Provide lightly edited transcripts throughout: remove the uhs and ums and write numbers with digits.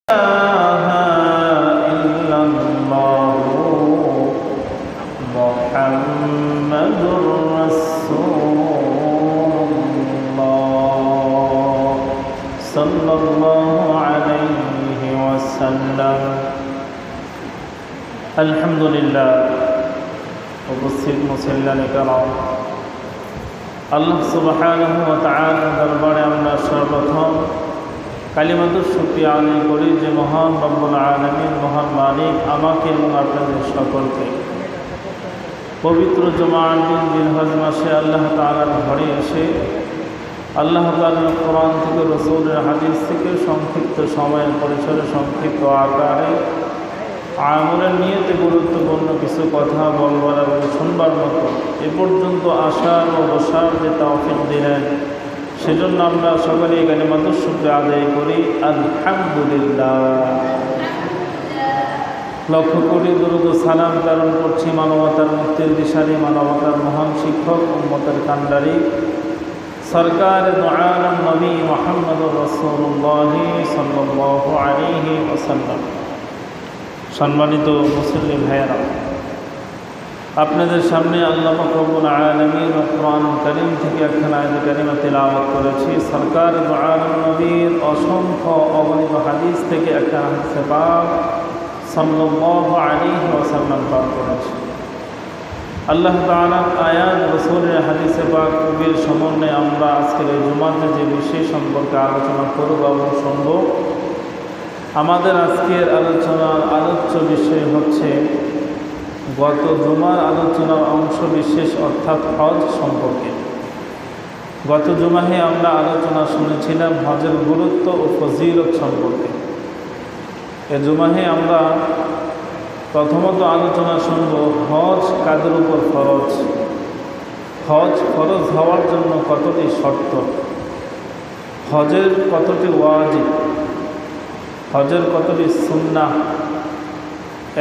إلا الله محمد رسول الله صلى الله عليه وسلم الحمد لله উপস্থিত মুসল্লিয়ান کرام আল্লাহ সুবহানাহু ওয়া তাআলার দরবারে আমরা সর্বপ্রথম কালিমাতুশ শুকরিয়া আদায় করি যে মহান রব্বুল আলামিন মহান মালিক আমাকে এবং আপনাদের সকলকে পবিত্র জুমার দিন জিলহজ মাসে আল্লাহ তাআলার ঘরে এসে আল্লাহ তাআলার কোরআন থেকে রাসূলের হাদিস থেকে সংক্ষিপ্ত সময়ের পরিসরে সংক্ষিপ্ত আকারে আমলের নিয়তে গুরুত্বপূর্ণ কিছু কথা বলবার এবং শুনবার মতো এ পর্যন্ত আসার ও বসার যে তৌফিক দিলেন সেজন্য আমরা সকলেই কালিমাতুশ শুকরিয়া আদায় করি আলহামদুলিল্লাহ। লক্ষ কোটি দরুদ ও সালাম প্রেরণ করছি মানবতার মুক্তির দিশারি মানবতার মহান শিক্ষক উম্মতের কান্ডারি সরকার দু আলম নবী মুহাম্মদুর রাসূলুল্লাহ সাল্লাল্লাহু আলাইহি ওয়াসাল্লাম। সম্মানিত মুসল্লি ভাইয়েরা, আপনাদের সামনে আল্লাহ রব্বুল আলামিন কোরআনুল কারীম থেকে একখানা আয়াত কারিমা তিলাওয়াত করেছি। সরকার দু আলম নবীর অসংখ্য অগণিত হাদিস থেকে একটা হাদিসে পাক সাল্লাল্লাহু আলাইহি ওয়াসাল্লাম পাঠ করেছি। আল্লাহ তাআলার আয়াত রাসূলের হাদিসে পাক কবির সমন্বয়ে আমরা আজকের এই জুমাতে যে বিষয় সম্পর্কে আলোচনা করব এবং শুনব, আমাদের আজকের আলোচনার আলোচ্য বিষয় হচ্ছে গত জুমার আলোচনার অংশ বিশেষ অর্থাৎ হজ সম্পর্কে। গত জুমাহে আমরা আলোচনা শুনেছিলাম হজের গুরুত্ব ও ফজিলত সম্পর্কে। এ জুমাহে আমরা প্রথমত আলোচনা শুনব হজ কাদের উপর ফরজ, হজ ফরজ হওয়ার জন্য কতটি শর্ত, হজের কতটি ওয়াজিব, হজের কতটি সুন্নাহ।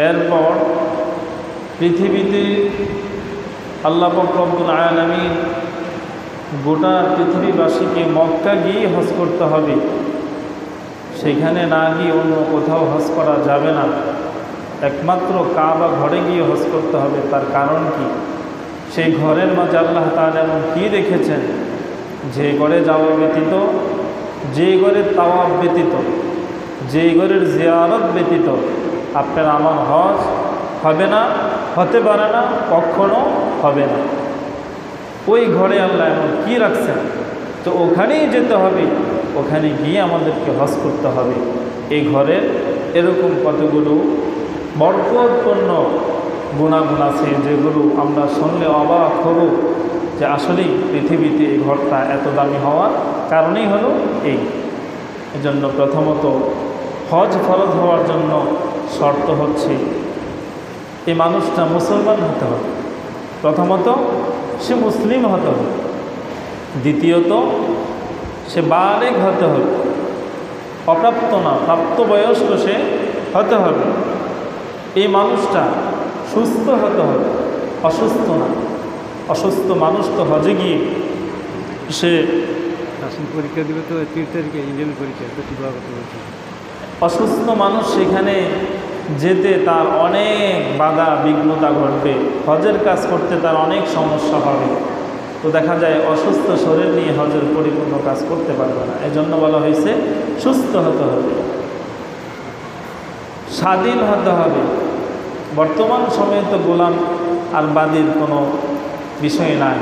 এরপর পৃথিবীতে আল্লাহ পাক রব্বুল আলামিন গোটা পৃথিবীবাসীকে মক্কা গিয়ে হজ করতে হবে, সেখানে না গিয়ে অন্য কোথাও হজ করা যাবে না, একমাত্র কাবা ঘরে গিয়ে হজ করতে হবে। তার কারণ কি? সেই ঘরের মাঝে আল্লাহ তাআলা এমন কী রেখেছেন যে ঘরে যাওয়া ব্যতীত, যে ঘরের তাওয়াফ ব্যতীত, যে ঘরের জিয়ারত ব্যতীত আপনার আমার হজ হবে না, হতে পারে না, কখনো হবে না। ওই ঘরে আল্লাহ এমন কী রাখছেন, তো ওখানেই যেতে হবে, ওখানে গিয়ে আমাদেরকে হজ করতে হবে। এই ঘরের এরকম কতগুলো বরকতপূর্ণ গুণাগুণ আছে যেগুলো আমরা শুনলে অবাক হব যে আসলেই পৃথিবীতে এই ঘরটা এত দামি হওয়ার কারণেই হলো এই। এজন্য প্রথমত হজ ফরজ হওয়ার জন্য শর্ত হচ্ছে এই মানুষটা মুসলমান হতে হবে, প্রথমত সে মুসলিম হতে হবে, দ্বিতীয়ত সে বালেগ হতে হবে, অপ্রাপ্ত না প্রাপ্তবয়স্ক সে হতে হবে, এই মানুষটা সুস্থ হতে হবে, অসুস্থ না। অসুস্থ মানুষ তো হজে গিয়ে সে পরীক্ষা দেবে, তো 30 তারিখে ইন্ডিয়ান পরীক্ষা, তো কী করতে বলছে। অসুস্থ মানুষ সেখানে যেতে তার অনেক বাধা বিঘ্নতা ঘটবে, হজের কাজ করতে তার অনেক সমস্যা হবে। তো দেখা যায় অসুস্থ শরীর নিয়ে হজের পরিপূর্ণ কাজ করতে পারবে না। এজন্য বলা হয়েছে সুস্থ হতে হবে, স্বাধীন হতে হবে। বর্তমান সময়ে তো গোলাম আর বাদীর কোনো বিষয় নাই,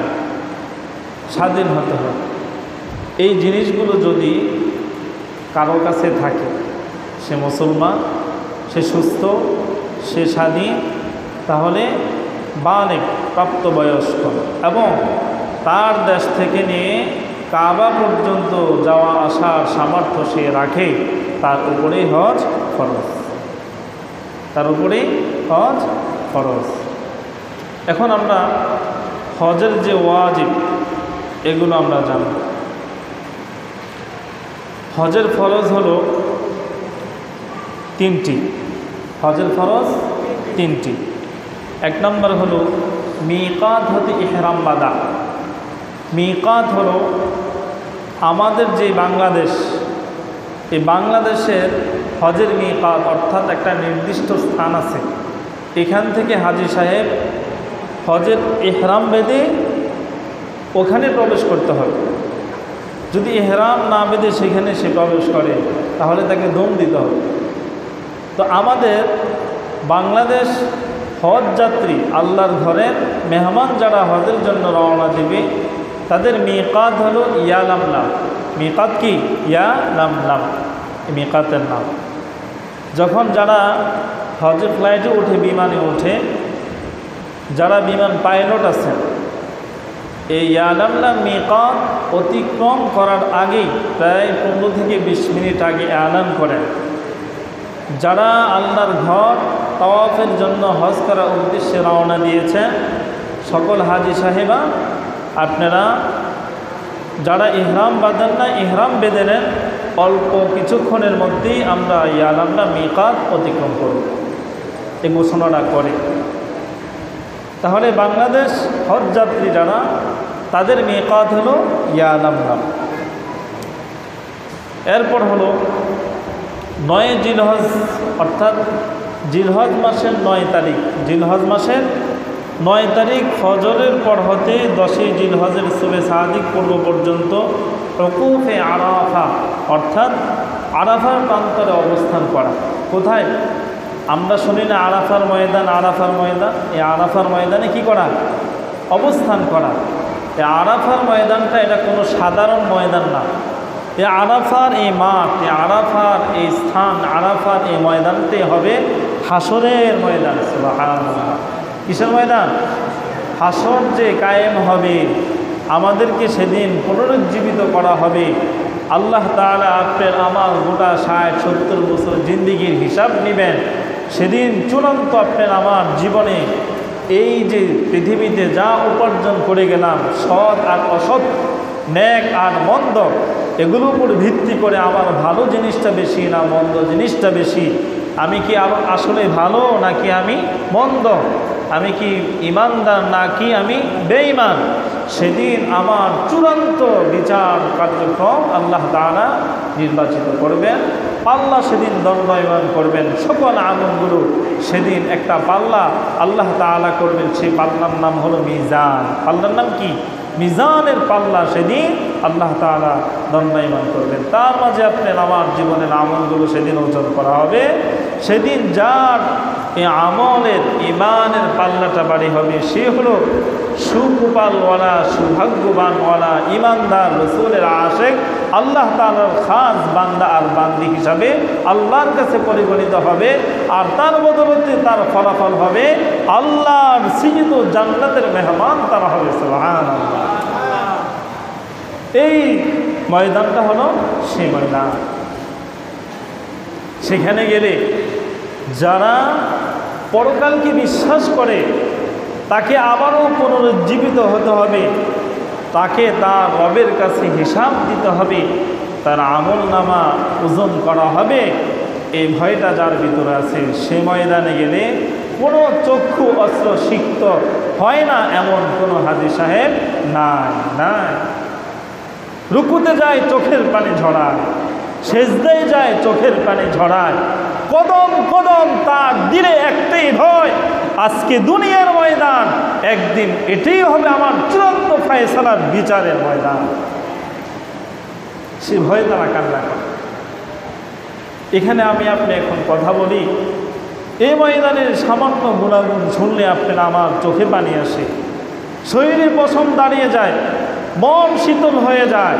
স্বাধীন হতে হবে। এই জিনিসগুলো যদি কারো কাছে থাকে, সে মুসলমান, সে সুস্থ, সে স্বাধীন, তাহলে বালেগ প্রাপ্তবয়স্ক এবং তার দেশ থেকে নিয়ে কাবা পর্যন্ত যাওয়া আসার সামর্থ্য সে রাখে, তার উপরেই হজ ফরজ, তার উপরেই হজ ফরজ। এখন আমরা হজের যে ওয়াজিব এগুলো আমরা জানি। হজের ফরজ হলো 3টি, হজের ফরজ 3টি। এক নম্বর হলো মিকাত হতে ইহরাম বাঁধা। মিকাত হলো আমাদের যে বাংলাদেশ, এই বাংলাদেশের হজের মিকাত অর্থাৎ একটা নির্দিষ্ট স্থান আছে, এখান থেকে হাজী সাহেব হজের ইহরাম বেঁধে ওখানে প্রবেশ করতে হবে। যদি ইহরাম না বেঁধে সেখানে সে প্রবেশ করে তাহলে তাকে দম দিতে হবে। তো আমাদের বাংলাদেশ হজ যাত্রী, আল্লাহর ঘরের মেহমান যারা হজের জন্য রওনা দেবে, তাদের মিকাত হলো ইয়ালামলাম। মিকাত কি? ইয়ালামলাম, মিকাতের নাম। যখন যারা হজের ফ্লাইটে ওঠে, বিমানে ওঠে, যারা বিমান পাইলট আছেন, এই ইয়ালামলাম মিকাত অতিক্রম করার আগেই প্রায় 15 থেকে 20 মিনিট আগে এলান করেন, যারা আল্লাহর ঘর তাওয়াফের জন্য হজ করার উদ্দেশ্যে রওনা দিয়েছেন, সকল হাজী সাহেবা আপনারা যারা ইহরাম বাঁধেন না, ইহরাম বেঁধে নেন। অল্প কিছুক্ষণের মধ্যেই আমরা ইয়ালামলাম মিকাত অতিক্রম করব, এই ঘোষণাটা করে। তাহলে বাংলাদেশ হজ যাত্রী যারা, তাদের মিকাত হলো ইয়ালামলাম। এরপর হলো 9 জিলহজ, অর্থাৎ জিলহজ মাসের 9 তারিখ। জিলহজ মাসের 9 তারিখ ফজরের পর হতে 10 জিলহজের সুবে সাদিক পূর্ব পর্যন্ত ওকুফে আরাফা, অর্থাৎ আরাফার প্রান্তরে অবস্থান করা। কোথায়? আমরা শুনি না আরাফার ময়দান, আরাফার ময়দান। এই আরাফার ময়দানে কি করা? অবস্থান করা। এই আরাফার ময়দানটা এটা কোনো সাধারণ ময়দান না। এই আরাফার এই মাঠ, এই আরাফার এই স্থান, আরাফার এই ময়দানটি হবে হাসরের ময়দান। সুবহানাল্লাহ। কিসের ময়দান? হাসর যে কায়েম হবে, আমাদেরকে সেদিন পুনরুজ্জীবিত করা হবে। আল্লাহ তাআলা আপনার আমার গোটা 60-70 বছর জিন্দিগির হিসাব নেবেন। সেদিন চূড়ান্ত আপনার আমার জীবনে এই যে পৃথিবীতে যা উপার্জন করে গেলাম, সৎ আর অসৎ, নেক আর মন্দ, এগুলোর উপর ভিত্তি করে আমার ভালো জিনিসটা বেশি না মন্দ জিনিসটা বেশি, আমি কি আসলে ভালো নাকি আমি মন্দ, আমি কি ইমানদার নাকি আমি বেঈমান, সেদিন আমার চূড়ান্ত বিচার কার্যক্রম আল্লাহ তাআলা নির্বাচিত করবেন। পাল্লা সেদিন দণ্ডায়মান করবেন সকল আমলগুলো। সেদিন একটা পাল্লা আল্লাহ তাআলা করবেন, সেই পাল্লার নাম হলো মিজান। পাল্লার নাম কি? মিজানের পাল্লা সেদিন আল্লাহ তাআলা দণ্ডায়মান করবেন। তার মাঝে আপনার আমার জীবনের আমলগুলো সেদিন ওজন করা হবে। সেদিন যার এই আমলের ইমানের পাল্লাটা বাড়ি হবে, সে হলো সুকপালওয়ালা, সৌভাগ্যবানওয়ালা, ইমানদার, রসুলের আশেক, আল্লাহ তাআলার খাস বান্দা আর বান্দি হিসাবে আল্লাহর কাছে পরিগণিত হবে। আর তার বদৌলতে তার ফলাফল হবে আল্লাহর সৃজিত জান্নাতের মেহমান তারা হবে। সুবহানাল্লাহ। এই ময়দানটা হলো সেই ময়দান। সেখানে গেলে যারা পরকালকে বিশ্বাস করে, তাকে আবারও পুনরুজ্জীবিত হতে হবে, তাকে তার রবের কাছে হিসাব দিতে হবে, তার আমল নামা ওজন করা হবে, এই ভয়টা যার ভিতরে আছে, সে ময়দানে গেলে কোনো চক্ষু অস্ত্র সিক্ত হয় না এমন কোনো হাজী সাহেব নাই। নাই, রুকুতে যায় চোখের পানি ঝরায়, সেজদায় যায় চোখের পানি ঝরায়, কদম কদম তার দিলে একটাই ভয়, আজকে দুনিয়ার ময়দান, একদিন এটাই হবে আমার চূড়ান্ত ফয়সালার বিচারের ময়দান। সে ভয়ে তারা কান্না করে। এখানে আমি আপনি এখন কথা বলি, এই ময়দানের সামান্য গুণাগুণ শুনলে আপনার আমার চোখে পানি আসে, শরীরে পশম দাঁড়িয়ে যায়, মন শীতল হয়ে যায়।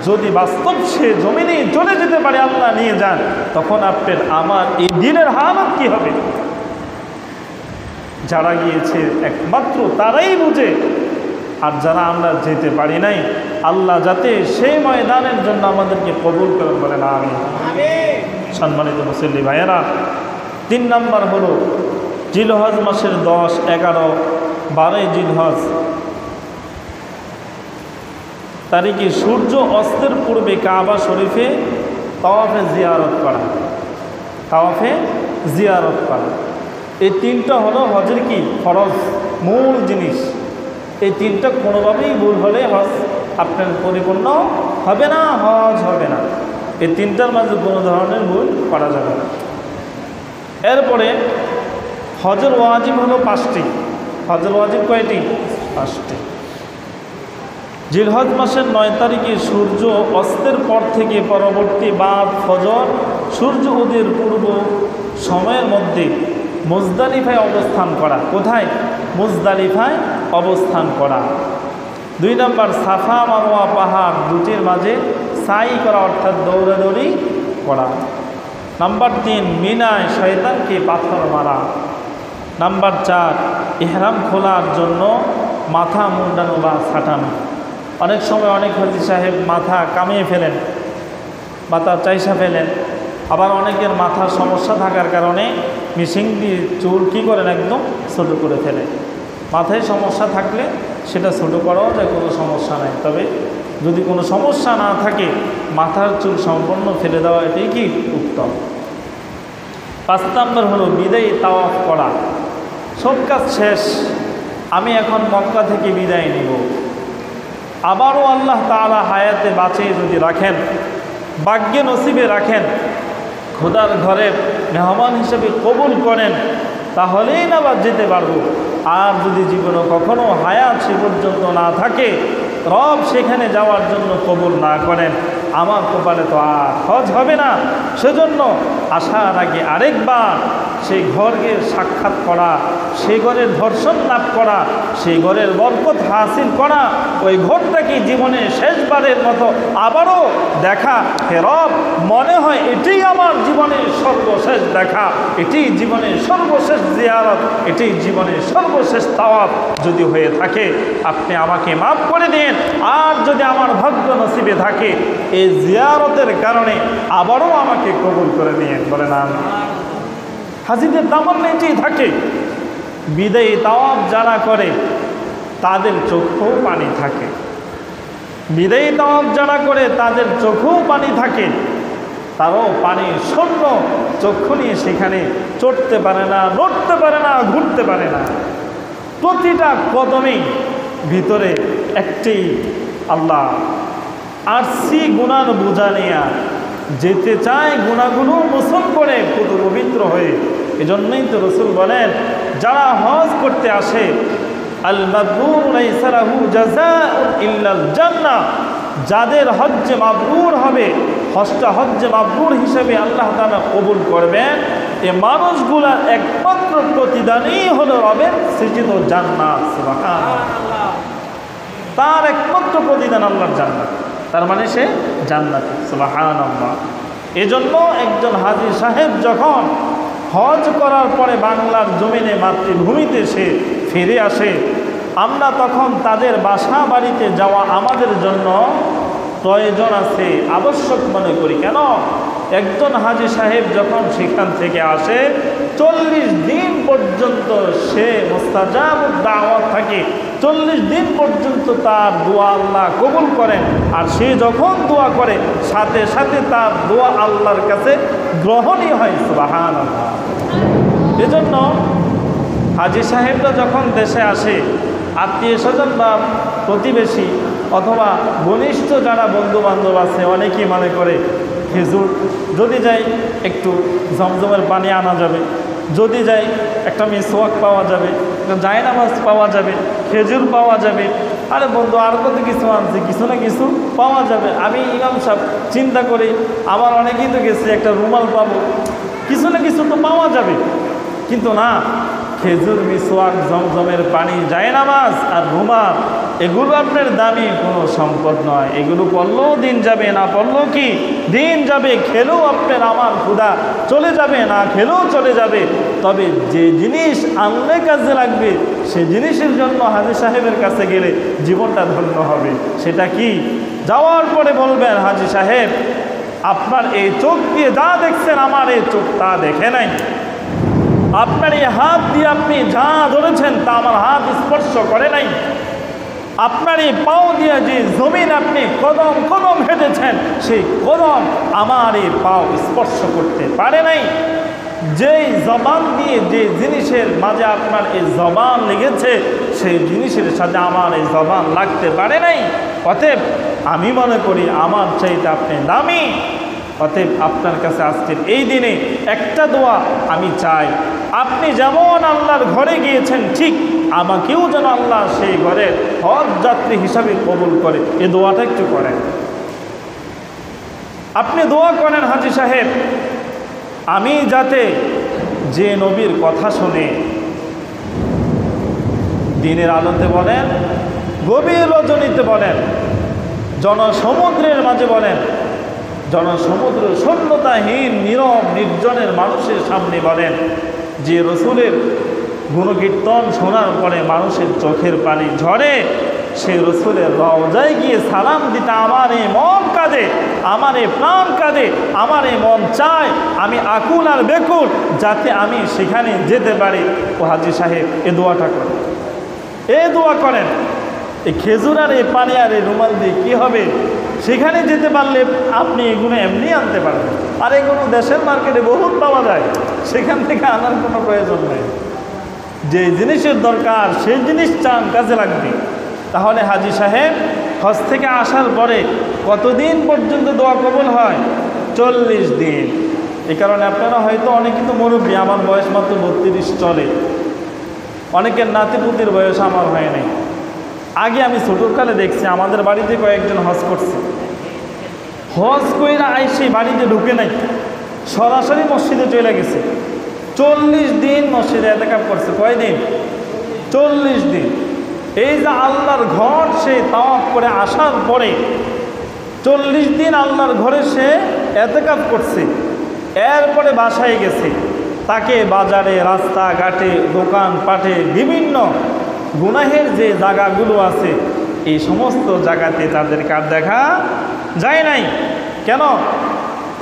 যদি বাস্তব সে জমিনে চলে যেতে পারে, আল্লাহ নিয়ে যান, তখন আপনার আমার এই দিনের হালত কি হবে? যারা গিয়েছে একমাত্র তারাই বুঝে। আর যারা আমরা যেতে পারি নাই, আল্লাহ যাতে সেই ময়দানের জন্য আমাদেরকে কবুল করে বলেন আমিন। সম্মানিত মুসল্লি ভাইয়েরা, 3 নম্বর হলো জিলহজ মাসের 10, 11, 12 জিলহজ তারিখে সূর্য অস্তের পূর্বে কাবা শরীফে তাওয়াফে জিয়ারত করা। তাওয়াফে জিয়ারত করা, এই 3টা হলো হজের কি ফরজ মূল জিনিস। এই 3টা কোনোভাবেই ভুল হলে হজ আপনার পরিপূর্ণ হবে না, হজ হবে না। এই তিনটার মাঝে কোনো ধরনের ভুল করা যাবে না। এরপরে হজের ওয়াজিব হলো 5টি। হজের ওয়াজিব কয়টি? 5টি। জিলহজ মাসের 9 তারিখে সূর্য অস্তের পর থেকে পরবর্তী বাদ ফজর সূর্য উদয়ের পূর্ব সময়ের মধ্যে মুজদালিফায় অবস্থান করা। কোথায়? মুজদালিফায় অবস্থান করা। 2 নম্বর সাফা মারওয়া পাহাড় দুটির মাঝে সাই করা, অর্থাৎ দৌড়াদৌড়ি করা। নাম্বার 3 মিনায় শয়তানকে পাথর মারা। নাম্বার 4 ইহরাম খোলার জন্য মাথা মুন্ডানো বা ছাটানো। অনেক সময় অনেক হাজী সাহেব মাথা কামিয়ে ফেলেন, মাথা চাইসা ফেলেন। আবার অনেকের মাথার সমস্যা থাকার কারণে মিশিং দিয়ে চুল কী করেন, একদম ছোটো করে ফেলেন। মাথায় সমস্যা থাকলে সেটা ছোটো করাও যায়, কোনো সমস্যা নাই। তবে যদি কোনো সমস্যা না থাকে মাথার চুল সম্পূর্ণ ফেলে দেওয়া এটাই কি উত্তম। 5 নম্বর হলো বিদায়ী তাওয়াফ করা। সব কাজ শেষ, আমি এখন মক্কা থেকে বিদায় নিব। আবারও আল্লাহ তাআলা হায়াতে বাঁচিয়ে যদি রাখেন, ভাগ্যে নসিবে রাখেন, খোদার ঘরের মেহমান হিসেবে কবুল করেন, তাহলেই না বা যেতে পারবো। আর যদি জীবনে কখনো হায়াত সে পর্যন্ত না থাকে, রব সেখানে যাওয়ার জন্য কবুল না করেন, আমার কপালে তো আর হজ হবে না। সেজন্য আসার আগে আরেকবার সেই ঘরকে সাক্ষাৎ করা, সেই ঘরের দর্শন লাভ করা, সেই ঘরের বরকত হাসিল করা, ওই ঘরটাকে জীবনে শেষবারের মতো আবারও দেখা। হে রব, মনে হয় এটাই আমার জীবনের সর্বশেষ দেখা, এটি জীবনের সর্বশেষ জিয়ারত, এটি জীবনের সর্বশেষ তাওয়াফ যদি হয়ে থাকে আপনি আমাকে মাফ করে দিন। আর যদি আমার ভাগ্য নসিবে থাকে এই জিয়ারতের কারণে আবারও আমাকে কবুল করে দিন। বলে না, হাজিদের তামান্না এটাই থাকে। বিদায়ী তাওয়াফ যারা করে তাদের চোখেও পানি থাকে। বিদায়ী তাওয়াফ যারা করে তাদের চোখেও পানি থাকে, তারও পানি শূন্য চক্ষু নিয়ে সেখানে চড়তে পারে না, নড়তে পারে না, ঘুরতে পারে না। প্রতিটা কদমেই ভিতরে একটি আল্লাহ আর গুনার বোঝা নিয়ে যেতে চায়, গুনাহগুলো মোচন করে পুরো পবিত্র হয়ে। এজন্যই তো রাসূল বলেন, যারা হজ করতে আসে আল মাবরুর লাইসা লাহু জাযাউন ইল্লাল জান্নাহ, যাদের হজ্জে মাবরুর হবে, হজ্জে মাবরুর হিসেবে আল্লাহ তাআলা কবুল করবেন, এই মানুষগুলার একমাত্র প্রতিদানই হলো রবের সৃজিত জান্নাত। সুবহানাল্লাহ, তার একমাত্র প্রতিদান আল্লাহর জান্নাত, তার মানে সে জান্নাতি। সুবহানাল্লাহ। এজন্য একজন হাজী সাহেব যখন হজ করার পরে বাংলার জমিনে মাতৃভূমিতে সে ফিরে আসে, আমরা তখন তাদের বাসা বাড়িতে যাওয়া আমাদের জন্য প্রয়োজন আছে, আবশ্যক মনে করি। কেন? একজন হাজী সাহেব যখন সেখান থেকে আসে 40 দিন পর্যন্ত সে মুস্তাজাবুদ দাওয়াত থাকে, 40 দিন পর্যন্ত তার দোয়া আল্লাহ কবুল করেন। আর সে যখন দোয়া করে সাথে সাথে তার দোয়া আল্লাহর কাছে গ্রহণই হয়। সুবহানাল্লাহ। এজন্য হাজী সাহেবরা যখন দেশে আসে, আত্মীয় স্বজন বা প্রতিবেশী অথবা ঘনিষ্ঠ যারা বন্ধু বান্ধব আছে, অনেকেই মনে করে খেজুর যদি যাই একটু জমজমের পানি আনা যাবে, যদি যাই একটা মিসওয়াক পাওয়া যাবে, একটা জায়নামাজ পাওয়া যাবে, খেজুর পাওয়া যাবে। আরে বন্ধু, আর কত কিছু আনছি, কিছু না কিছু পাওয়া যাবে। আমি ইমাম সাহেব চিন্তা করি, আমার অনেকেই তো গেছে, একটা রুমাল পাবো, কিছু না কিছু তো পাওয়া যাবে। কিন্তু না, খেজুর, মিসওয়াক, জমজমের পানি, জায়নামাজ আর রুমাল, এগুলো আপনার দামি কোনো সম্পদ নয়। এগুলো পড়লেও দিন যাবে, না পড়লেও কি দিন যাবে। খেলেও আপনার আমার ক্ষুধা চলে যাবে, না খেলেও চলে যাবে। তবে যে জিনিস আনলে কাজে লাগবে সে জিনিসের জন্য হাজী সাহেবের কাছে গেলে জীবনটা ধন্য হবে। সেটা কি? যাওয়ার পরে বলবেন, হাজী সাহেব আপনার এই চোখ দিয়ে যা দেখছেন আমার এই চোখ তা দেখে নাই, আপনার এই হাত দিয়ে আপনি যা ধরেছেন তা আমার হাত স্পর্শ করে নাই, আপনার এই পাও দিয়ে যে জমিন আপনি কদম কদম হেঁটেছেন সেই কদম আমার এই পাও স্পর্শ করতে পারে নাই, যেই জবান দিয়ে যে জিনিসের মাঝে আপনার এই জবান লেগেছে সেই জিনিসের সাথে আমার এই জবান লাগতে পারে নাই। অতএব আমি মনে করি আমার চাইতে আপনি দামি, অতএব আপনার কাছে আজকের এই দিনে একটা দোয়া আমি চাই, আপনি যেমন আল্লাহর ঘরে গিয়েছেন ঠিক আমাকেও যেন আল্লাহ সেই ঘরের হজ যাত্রী হিসাবে কবুল করে। এই দোয়াটা একটু করেন। আপনি দোয়া করেন হাজী সাহেব, আমি যাতে যে নবীর কথা শুনে দিনের আলোতে বলেন, গভীর রজনীতে বলেন, জনসমুদ্রের মাঝে বলেন, জনসমুদ্র শূন্যতাহীন নীরব নির্জনের মানুষের সামনে বলেন, যে রসুলের গুণকীর্তন শোনার পরে মানুষের চোখের পানি ঝরে, সেই রসুলের রওজায় গিয়ে সালাম দিতে আমার এই মন কাঁদে, আমার এই প্রাণ কাঁদে, আমার এই মন চায়, আমি আকুল আর বেকুল যাতে আমি সেখানে যেতে পারি। ও হাজী সাহেব এ দোয়াটা করেন, এ দোয়া করেন। এই খেজুর আর এই পানি আর এই রুমাল দিয়ে কী হবে? সেখানে যেতে পারলে আপনি এগুলো এমনি আনতে পারবেন, আর এগুলো দেশের মার্কেটে বহুত পাওয়া যায়, সেখান থেকে আনার কোনো প্রয়োজন নেই। যে জিনিসের দরকার সেই জিনিস চান, কাজে লাগবে। তাহলে হাজী সাহেব হজ থেকে আসার পরে কতদিন পর্যন্ত দোয়া কবুল হয়? 40 দিন। এই কারণে আপনারা হয়তো অনেকে তো মুরব্বী, আমার বয়স মাত্র 32 চলে, অনেকের নাতিপুতির বয়স আমার হয় নাই। আগে আমি ছোটোকালে দেখছি আমাদের বাড়িতে কয়েকজন হজ করছে, হজ কইরা আইসে বাড়িতে ঢুকে নাই, সরাসরি মসজিদে চলে গেছে। 40 দিন মসজিদে এতেকাফ করছে। কয়দিন? 40 দিন। এই যে আল্লাহর ঘর সে তাওয়াফ করে আসার পরে 40 দিন আল্লাহর ঘরে সে এতেকাফ করছে, এরপরে বাসায় গেছে। তাকে বাজারে, রাস্তাঘাটে, দোকানপাটে বিভিন্ন গুনাহের যে জায়গাগুলো আছে এই সমস্ত জায়গাতে তাদেরকে আর দেখা যায় নাই। কেন?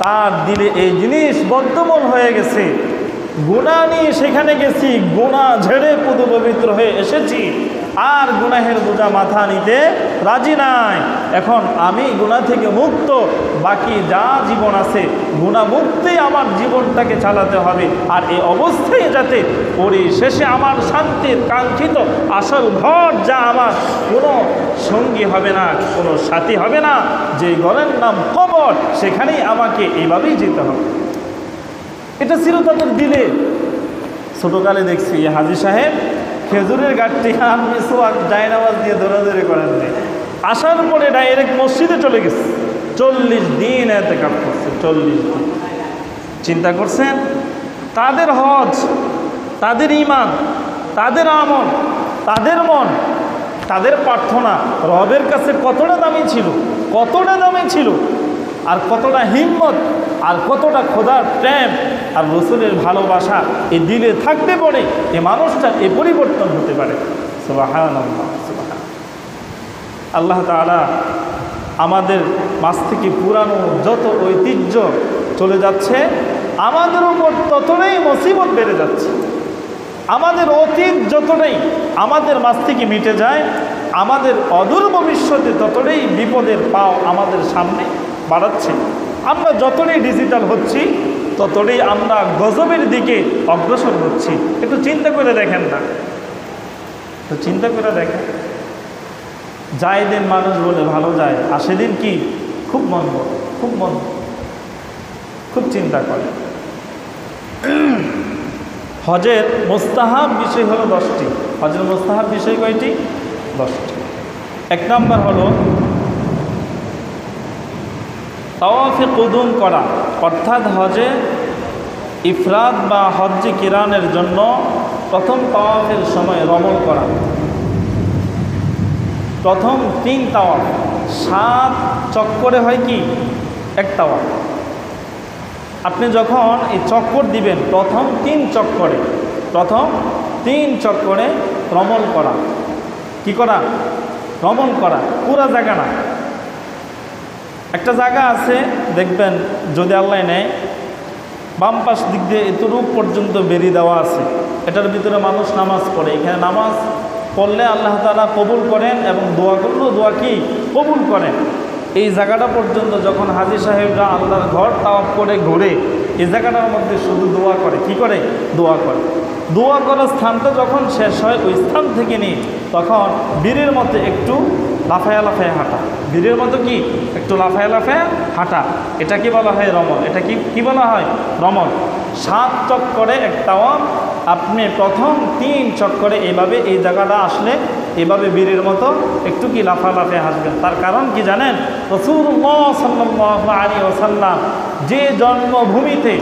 তার দিলে এই জিনিস বদ্ধমূল হয়ে গেছে। গুনাহ নিয়ে সেখানে গেছি, গুনাহ ঝেড়ে পুদু পবিত্র হয়ে এসেছি, আর গুনাহের বোঝা মাথা নিতে রাজি নাই। এখন আমি গুনাহ থেকে মুক্ত, বাকি যা জীবন আছে গুনাহ মুক্তি আমার জীবনটাকে চালাতে হবে। আর এই অবস্থায় যাতে পরিশেষে আমার শান্তির কাঙ্ক্ষিত আসল ঘর, যা আমার কোনো সঙ্গী হবে না, কোনো সাথী হবে না, যে ঘরের নাম কবর, সেখানেই আমাকে এইভাবেই যেতে হবে। এটা ছিল তাদের দিলে। ছোটোকালে দেখছি হাজী সাহেব খেজুরের গাছটি আর মিসওয়াক জায়নামাজ দিয়ে দৌড়াদৌড়ি করেন নাই, আসার পরে ডাইরেক্ট মসজিদে চলে গেছে। 40 দিন এতেকাফ করছে। 40 দিন। চিন্তা করছেন তাদের হজ, তাদের ঈমান, তাদের আমল, তাদের মন, তাদের প্রার্থনা রবের কাছে কতটা দামি ছিল, কতটা দামি ছিল, আর কতটা হিম্মত, আর কতটা খোদার প্রেম আর রসুলের ভালোবাসা এই দিলে থাকতে পারে, এই মানুষটার এই পরিবর্তন হতে পারে। সুবহানাল্লাহ, সুবহানাল্লাহ। আল্লাহ তাআলা আমাদের মাঝ থেকে পুরানো যত ঐতিহ্য চলে যাচ্ছে, আমাদের উপর ততটাই মুসিবত বেড়ে যাচ্ছে। আমাদের অতীত যতটাই আমাদের মাঝ থেকে মিটে যায়, আমাদের অদূর ভবিষ্যতে ততটাই বিপদের পাও আমাদের সামনে বাড়াচ্ছে। আমরা যতটাই ডিজিটাল হচ্ছি ততটাই আমরা গজবের দিকে অগ্রসর হচ্ছি। একটু চিন্তা করে দেখেন না, তো চিন্তা করে দেখেন। যায় দিন মানুষ বলে ভালো যায়, আর সেদিন কি খুব মন্দ, খুব মন্দ, খুব চিন্তা করে। হজের মোস্তাহাব বিষয় হলো 10টি। হজের মোস্তাহাব বিষয় কয়টি? 10টি। 1 নম্বর হলো তাওয়াফে কুদুম করা, অর্থাৎ হজে ইফরাদ বা হজ্জে কিরানের জন্য প্রথম তাওয়াফের সময় রমল করা। প্রথম 3 তাওয়াফ, 7 চক্করে হয় কি? 1 তাওয়াফ। আপনি যখন এই চক্কর দিবেন, প্রথম 3 চক্করে রমল করা। কি করা? রমল করা। পুরা জায়গা না, একটা জায়গা আছে দেখবেন, যদি আল্লাহ নেয়, বাম পাশ দিক দিয়ে এতটুক পর্যন্ত বেরিয়ে দেওয়া আছে, এটার ভিতরে মানুষ নামাজ পড়ে। এখানে নামাজ পড়লে আল্লাহ তাআলা কবুল করেন, এবং দোয়া করলেও দোয়া কি কবুল করেন। এই জায়গাটা পর্যন্ত যখন হাজী সাহেবরা আল্লাহর ঘর তাওয়াফ করে ঘুরে, এই জায়গাটার মধ্যে শুধু দোয়া করে। কি করে? দোয়া করে। দোয়া করার স্থানটা যখন শেষ হয় ওই স্থান থেকে নিয়ে তখন বীরের মতো একটু লাফায়া লাফায়া হাঁটা, বীরের মতো কি একটু লাফায়া লাফায়া হাঁটা, এটা কি বলা হয় রমল। এটা কি বলা হয় রমল। 7 চক্করে এক তাওয়াফ, আপনি প্রথম 3 চক্করে এইভাবে এই জায়গাটা আসলে এভাবে বীরের মতো একটু কি লাফালাফে হাসবেন। তার কারণ কি জানেন, রাসূলুল্লাহ সাল্লাল্লাহু আলাইহি ওয়াসাল্লাম যে জন্মভূমিতে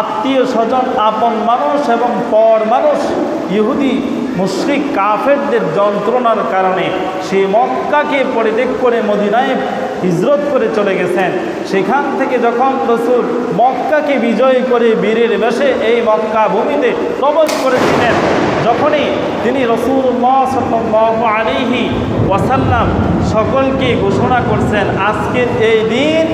আত্মীয় স্বজন, আপন মানুষ এবং পর মানুষ ইহুদি মুশরিক কাফেরদের যন্ত্রণার কারণে সেই মক্কাকে পরিত্যাগ করে মদিনায় হিজরত করে চলে গেছেন, সেখান থেকে যখন রাসূল মক্কাকে বিজয় করে বীরের বেশে এই মক্কা ভূমিতে প্রবেশ করেছিলেন, যখনই তিনি রাসূলুল্লাহ সাল্লাল্লাহু আলাইহি ওয়াসাল্লাম সকলকে ঘোষণা করছেন আজকের এই দিন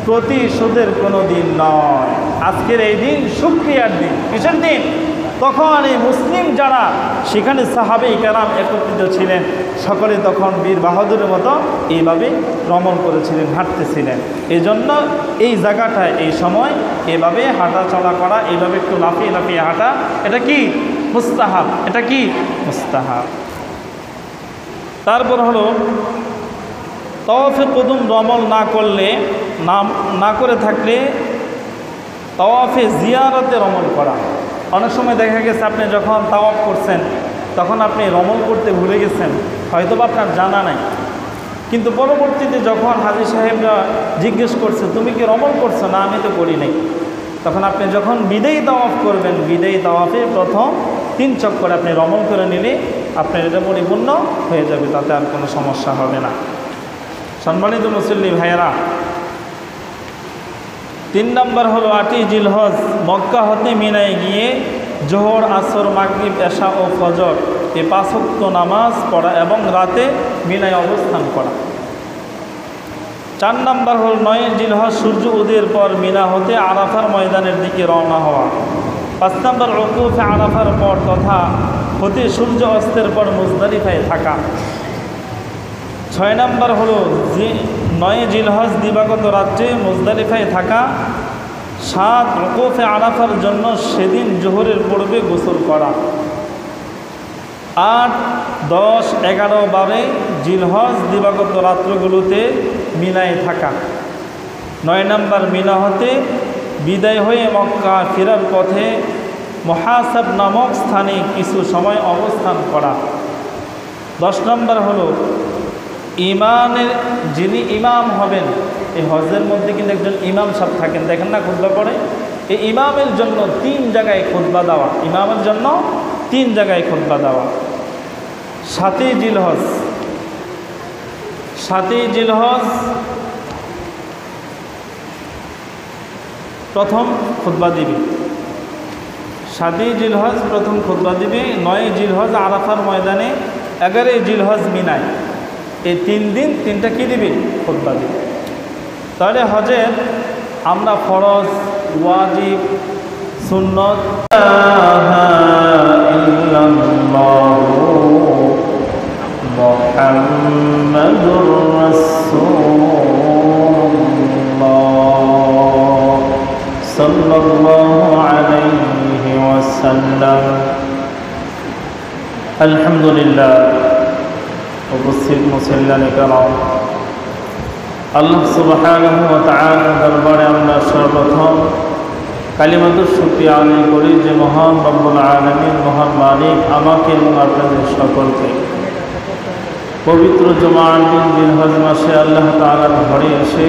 প্রতিশোধের কোনো দিন নয়, আজকের এই দিন শুকরিয়ার দিন। কিসের দিন? তখন এই মুসলিম যারা সেখানে সাহাবে কেরাম একত্রিত ছিলেন সকলে তখন বীর বাহাদুরের মতো এইভাবে ভ্রমণ করেছিলেন, হাঁটতেছিলেন। এই জন্য এই জায়গাটায় এই সময় এভাবে হাঁটা চলা করা, এইভাবে একটু লাফিয়ে লাফিয়ে হাঁটা, এটা কি মুস্তাহাব, এটা কি মুস্তাহাব। তারপর হলো তাওয়াফে কুদুম রমল না করলে, না করে থাকলে তাওয়াফে জিয়ারতে রমল করা। অনেক সময় দেখা গেছে আপনি যখন তাওয়াফ করছেন তখন আপনি রমল করতে ভুলে গেছেন, হয়তো বা আপনার জানা নাই, কিন্তু পরবর্তীতে যখন হাজী সাহেবরা জিজ্ঞেস করছে তুমি কি রমল করছো, না আমি তো করি নাই, তখন আপনি যখন বিদায়ী তাওয়াফ করবেন, বিদায়ী তাওয়াফে প্রথম 3 চক্কর আপনি রমল করে নিলে আপনার এটা পরিপূর্ণ হয়ে যাবে, তাতে আর কোনো সমস্যা হবে না। সম্মানিত মুসল্লি ভাইয়েরা, 3 নম্বর হলো 8ই জিলহজ মক্কা হতে মিনায় গিয়ে জোহর, আসর, মাগরিব, এশা ও ফজর এই 5 ওয়াক্ত নামাজ পড়া এবং রাতে মিনায় অবস্থান করা। 4 নম্বর হল 9ই জিলহজ সূর্য উদয়ের পর মিনা হতে আরাফার ময়দানের দিকে রওনা হওয়া। 5 নম্বর উকুফে আরাফার পর তথা হতে সূর্য অস্তের পর মুজদালিফায় থাকা। 6 নম্বর হলো 9ই জিলহজ দিবাগত রাত্রে মুজদালিফায় থাকা। 7 উকুফে আরাফার জন্য সেদিন জোহরের পূর্বে গোসল করা। 8, 10, 11, 12 জিলহজ দিবাগত রাত্রগুলোতে মিনায় থাকা। 9 নম্বর মিনা হতে বিদায় হয়ে মক্কা ফেরার পথে মুহাসাব নামক স্থানে কিছু সময় অবস্থান করা। 10 নম্বর হলো ইমামের, যিনি ইমাম হবেন, এই হজের মধ্যে কিন্তু একজন ইমাম সাহেব থাকেন, দেখেন না খুতবা পড়ে, এই ইমামের জন্য 3 জায়গায় খুতবা দেওয়া, ইমামের জন্য 3 জায়গায় খুতবা দেওয়া। 7ই জিলহজ, 7ই জিলহজ প্রথম খুতবা দিবে, 7ই জিলহজ প্রথম খুতবা দিবে। 9ই জিলহজ আরাফার ময়দানে, 11ই জিলহজ মিনায়, এই 3 দিন 3টা কি দিবে খুতবা দিবে। তাহলে হজের আমরা ফরজ, ওয়াজিব, সুন্নত, মুহাম্মাদুর রাসূলুল্লাহ সাল্লাল্লাহু আলাইহি ওয়াসাল্লাম। আলহামদুলিল্লাহ। উপস্থিত মুসল্লিয়ানে কেরাম, আল্লাহ সুবহানাহু ওয়া তাআলার দরবারে আমরা সর্বপ্রথম কালিমাতুশ শুকরিয়া আদায় করি যে মহান রব্বুল আলামিন, মহান মালিক আমাকে এবং আপনাদের সকলকে পবিত্র জুমার দিন জিলহজ মাসে আল্লাহ তাআলার ঘরে এসে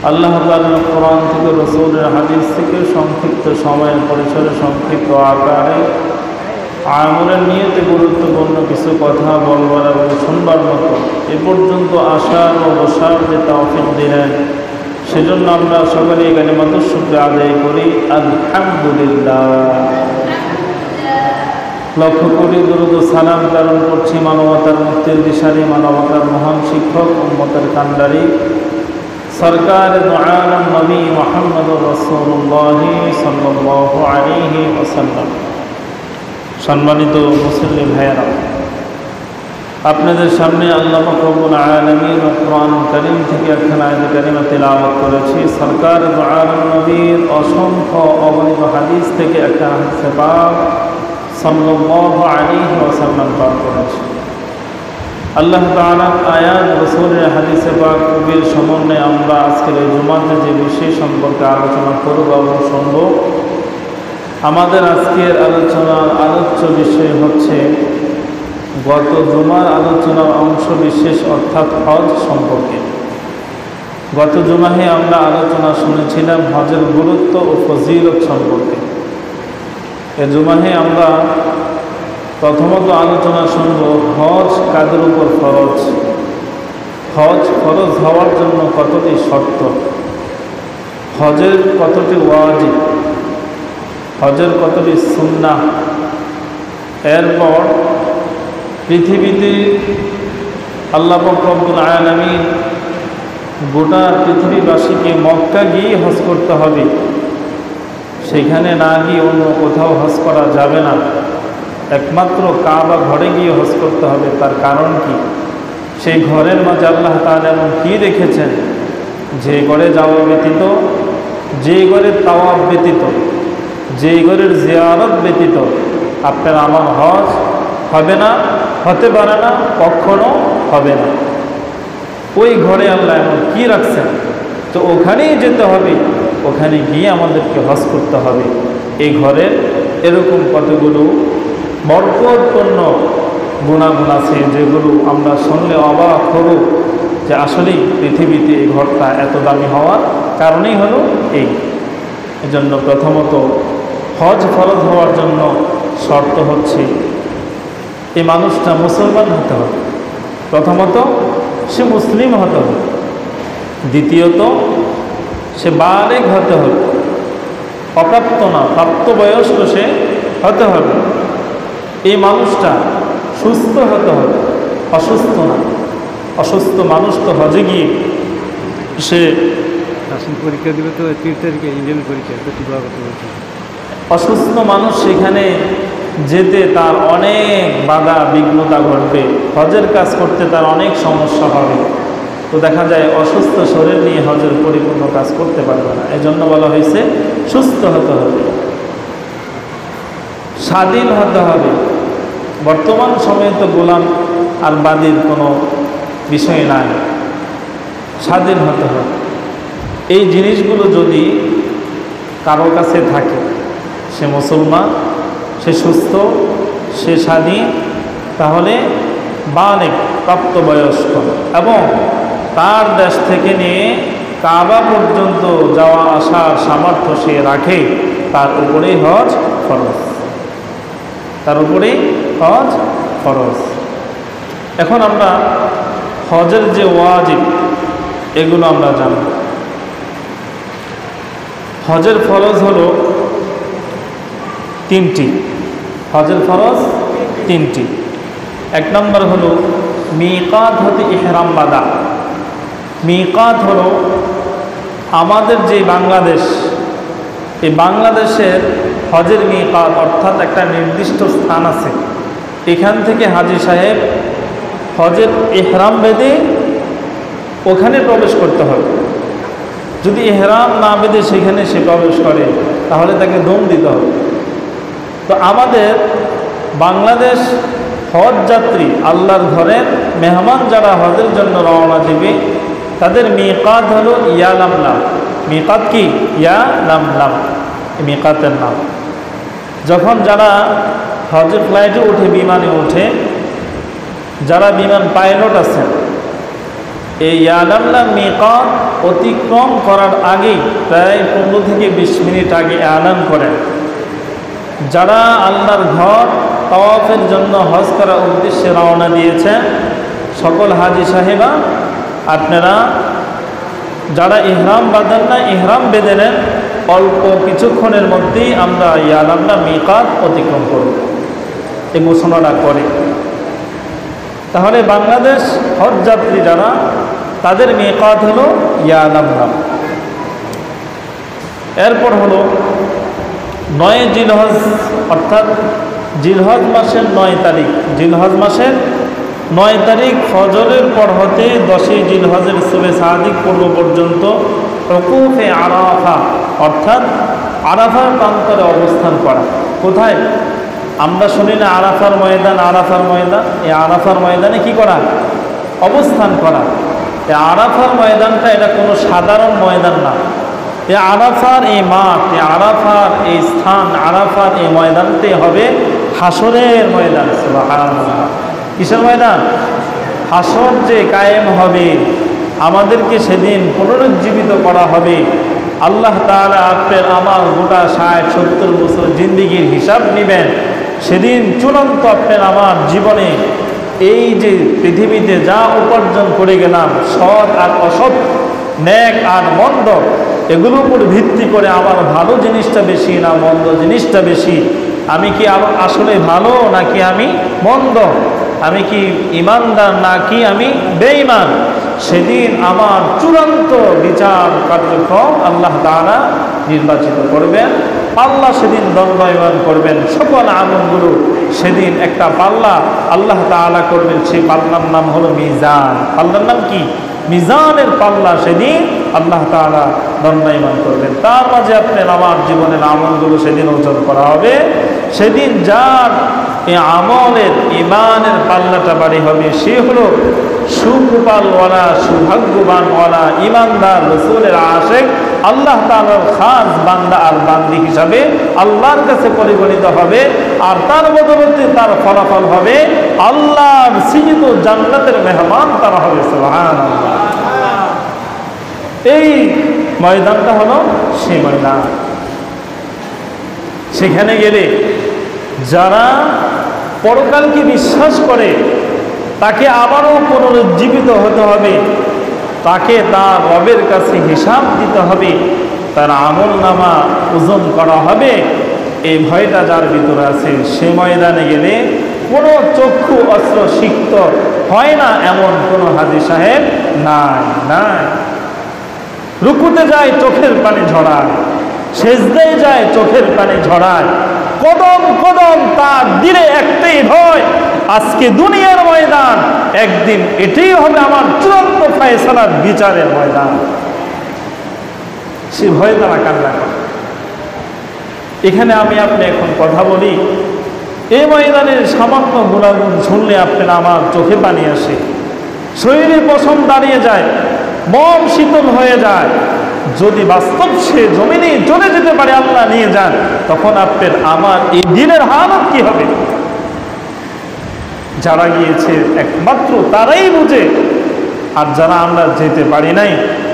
আল্লাহ তাআলার কোরআন থেকে, রাসূলের হাদিস থেকে সংক্ষিপ্ত সময়ের পরিসরে সংক্ষিপ্ত আকারে আমলের নিয়তে গুরুত্বপূর্ণ কিছু কথা বলবার এবং শুনবার মতো এ পর্যন্ত আসার ও বসার যে তৌফিক দিলেন, সেজন্য আমরা সকলে কালিমাতুশ শুকরিয়া আদায় করি আলহামদুলিল্লাহ। লক্ষ কোটি দরুদ ও সালাম প্রেরণ করছি মানবতার মুক্তির দিশারি, মানবতার মহান শিক্ষক, উম্মতের কান্ডারি, সরকার দু আলম নবী মুহাম্মদুর রাসূলুল্লাহ সাল্লাল্লাহু আলাইহি ওয়াসাল্লাম। সম্মানিত মুসল্লি ভাইয়েরা, আপনাদের সামনে আল্লাহ রব্বুল আলামিন কোরআন কারীম থেকে একখানা আয়াত কারিমা তিলাওয়াত করেছি। সরকার দু আলম নবীর অসংখ্য অগণিত হাদিস থেকে একটা হাদিসে পাক সাল্লাল্লাহু আলাইহি ওয়াসাল্লাম পাক করেছেন। আল্লাহ তাআলার আয়াত, রাসূলের হাদিসে পাক কবির সমন্বয়ে আমরা আজকের এই জুমাতে যে বিষয় সম্পর্কে আলোচনা করব এবং শুনব, আমাদের আজকের আলোচনার আলোচ্য বিষয় হচ্ছে গত জুমার আলোচনার অংশ বিশেষ অর্থাৎ হজ সম্পর্কে। গত জুমাহে আমরা আলোচনা শুনেছিলাম হজের গুরুত্ব ও ফজিলত সম্পর্কে। এ জুমাহে আমরা প্রথমত আলোচনা শুনব হজ কাদের উপর ফরজ, হজ ফরজ হওয়ার জন্য কতটি শর্ত, হজের কতটি ওয়াজিব, হজের কতটি সুন্নাহ। এরপর পৃথিবীতে আল্লাহ পাক রব্বুল আলামিন গোটা পৃথিবীবাসীকে মক্কা গিয়ে হজ করতে হবে, সেখানে না গিয়ে অন্য কোথাও হজ করা যাবে না, একমাত্র কাবা ঘরে গিয়ে হজ করতে হবে। তার কারণ কি? সেই ঘরের মাঝে আল্লাহ তাআলা এমন কী রেখেছেন, যে ঘরে যাওয়া ব্যতীত, যে ঘরের তাওয়াফ ব্যতীত, যে ঘরের জিয়ারত ব্যতীত আপনার আমার হজ হবে না, হতে পারে না, কখনো হবে না। ওই ঘরে আল্লাহ এমন কী রাখছেন, তো ওখানেই যেতে হবে, ওখানে গিয়ে আমাদেরকে হজ করতে হবে। এই ঘরের এরকম কতগুলো বরকতপূর্ণ গুণাগুণ আছে, যেগুলো আমরা শুনলে অবাক হব যে আসলেই পৃথিবীতে এই ঘরটা এত দামি হওয়ার কারণেই হলো এই। এজন্য প্রথমত হজ ফরজ হওয়ার জন্য শর্ত হচ্ছে এই মানুষটা মুসলমান হতে হবে। প্রথমত সে মুসলিম হতে হবে, দ্বিতীয়ত সে বালেগ হতে হবে, অপ্রাপ্ত না, প্রাপ্তবয়স্ক সে হতে হবে। এই মানুষটা সুস্থ হতে হবে, অসুস্থ না। অসুস্থ মানুষ তো হজে গিয়ে সে পরীক্ষা দিবে, তো 30 তারিখে ইঞ্জিনিয়ারিং পরীক্ষা, তো কি করতে বলছে। অসুস্থ মানুষ সেখানে যেতে তার অনেক বাধা বিঘ্নতা ঘটবে, হজের কাজ করতে তার অনেক সমস্যা হবে। তো দেখা যায় অসুস্থ শরীর নিয়ে হজের পরিপূর্ণ কাজ করতে পারবে না। এজন্য বলা হয়েছে সুস্থ হতে হবে, স্বাধীন হতে হবে। বর্তমান সময়ে তো গোলাম আর বাদীর কোনো বিষয় নাই, স্বাধীন হতে হবে। এই জিনিসগুলো যদি কারো কাছে থাকে, সে মুসলমান, সে সুস্থ, সে স্বাধীন, তাহলে বালেগ প্রাপ্তবয়স্ক এবং তার দেশ থেকে নিয়ে কাবা পর্যন্ত যাওয়া আসার সামর্থ্য সে রাখে, তার উপরেই হজ ফরজ, তার উপরেই হজ ফরজ। এখন আমরা হজের যে ওয়াজিব এগুলো আমরা জানব। হজের ফরজ হলো 3টি, হজের ফরজ 3টি। 1 নম্বর হলো মিকাত হতে ইহরাম বাঁধা। মিকাত হলো আমাদের যে বাংলাদেশ, এই বাংলাদেশের হজের মিকাত অর্থাৎ একটা নির্দিষ্ট স্থান আছে, এখান থেকে হাজী সাহেব হজের ইহরাম বেঁধে ওখানে প্রবেশ করতে হবে। যদি ইহরাম না বেঁধে সেখানে সে প্রবেশ করে তাহলে তাকে দম দিতে হবে। তো আমাদের বাংলাদেশ হজ যাত্রী, আল্লাহর ঘরের মেহমান যারা হজের জন্য রওনা দিবে, তাদের মিকাত হলো ইয়ালামলাম। মিকাত কি? ইয়ালামলাম, মিকাতের নাম। যখন যারা হজের ফ্লাইটে উঠে, বিমানে উঠে, যারা বিমান পাইলট আছেন, এই ইয়ালামলাম মিকাত অতিক্রম করার আগেই প্রায় 15 থেকে 20 মিনিট আগে এলান করেন, যারা আল্লাহর ঘর তাওয়াফের জন্য হজ করার উদ্দেশ্যে রওনা দিয়েছেন, সকল হাজী সাহেবা আপনারা যারা ইহরাম বাঁধেন না, ইহরাম বেঁধে নেন, অল্প কিছুক্ষণের মধ্যেই আমরা ইয়ালামলাম মিকাত অতিক্রম করব, এই ঘোষণাটা করে। তাহলে বাংলাদেশ হজ যাত্রী যারা, তাদের মিকাত হলো ইয়ালামলাম। এরপর হলো 9 জিলহজ, অর্থাৎ জিলহজ মাসের 9 তারিখ, জিলহজ মাসের 9 তারিখ ফজরের পর হতে 10 জিলহজের সুবে সাদিক পূর্ব পর্যন্ত উকুফে আরাফা, অর্থাৎ আরাফার প্রান্তরে অবস্থান করা। কোথায়? আমরা শুনি না আরাফার ময়দান, আরাফার ময়দান। এই আরাফার ময়দানে কি করা? অবস্থান করা। এই আরাফার ময়দানটা এটা কোনো সাধারণ ময়দান না। এই আরাফার এই মাঠ, এই আরাফার এই স্থান, আরাফার এই ময়দানটাই হবে হাসরের ময়দান। সুবহানাল্লাহ। কিসের ময়দান? হাসর যে কায়েম হবে, আমাদেরকে সেদিন পুনরুজ্জীবিত করা হবে। আল্লাহ তাআলা আপনার আমার গোটা 60-70 বছর জিন্দেগির হিসাব নেবেন। সেদিন চূড়ান্ত আপনার আমার জীবনে এই যে পৃথিবীতে যা উপার্জন করে গেলাম, সৎ আর অসৎ, নেক আর মন্দ, এগুলোর উপর ভিত্তি করে আমার ভালো জিনিসটা বেশি না মন্দ জিনিসটা বেশি, আমি কি আসলে ভালো নাকি আমি মন্দ, আমি কি ইমানদার নাকি আমি বেঈমান, সেদিন আমার চূড়ান্ত বিচার কার্যক্রম আল্লাহ তাআলা নির্বাচিত করবেন। পাল্লা সেদিন দণ্ডায়মান করবেন সকল আমলগুলো। সেদিন একটা পাল্লা আল্লাহ তাআলা করবেন, সেই পাল্লার নাম হলো মিজান। পাল্লার নাম কি? মিজানের পাল্লা সেদিন আল্লাহ তাআলা দণ্ডায়মান করবেন। তার মাঝে আপনার আমার জীবনের আমলগুলো সেদিন ওজন করা হবে। সেদিন যার এই আমলের ইমানের পাল্লাটা বাড়ি হবে, সে হলো সুকৃপালওয়ালা, সৌভাগ্যবানওয়ালা, ইমানদার, রসুলের আশিক, আল্লাহ তাআলার খাস বান্দা আর বান্দি হিসাবে আল্লাহর কাছে পরিগণিত হবে। আর তার বদৌলতে তার ফলাফল হবে আল্লাহর সৃজিত জান্নাতের মেহমান তারা হবে। সুবহানাল্লাহ। এই ময়দানটা হলো সেই ময়দান। সেখানে গেলে যারা পরকালকে বিশ্বাস করে, তাকে আবারও পুনরুজ্জীবিত হতে হবে, তাকে তার রবের কাছে হিসাব দিতে হবে, তার আমল নামা ওজন করা হবে। এই ভয়টা যার ভিতরে আছে, সে ময়দানে গেলে কোনো চক্ষু অস্ত্র সিক্ত হয় না এমন কোনো হাজী সাহেব নাই। নাই, রুকুতে যায় চোখের পানি ঝরায়, সেজদায় যায় চোখের পানি ঝরায়, কদম কদম তার দিলে একটাই ভয়, আজকে দুনিয়ার ময়দান, একদিন এটাই হবে আমার চূড়ান্ত ফয়সালার বিচারের ময়দান। সে ভয় তারা কান্না করে। এখানে আমি আপনি এখন কথা বলি, এই ময়দানের সামান্য গুণাগুণ শুনলে আপনার আমার চোখে পানি আসে, শরীরে পশম দাঁড়িয়ে যায়, মন শীতল হয়ে যায়। যদি বাস্তব সে জমিনে চলে যেতে পারে, আল্লাহ নিয়ে যান, তখন আপনার আমার এই দিনের হালত কি হবে? যারা গিয়েছে একমাত্র তারাই বুঝে। আর যারা আমরা যেতে পারি নাই,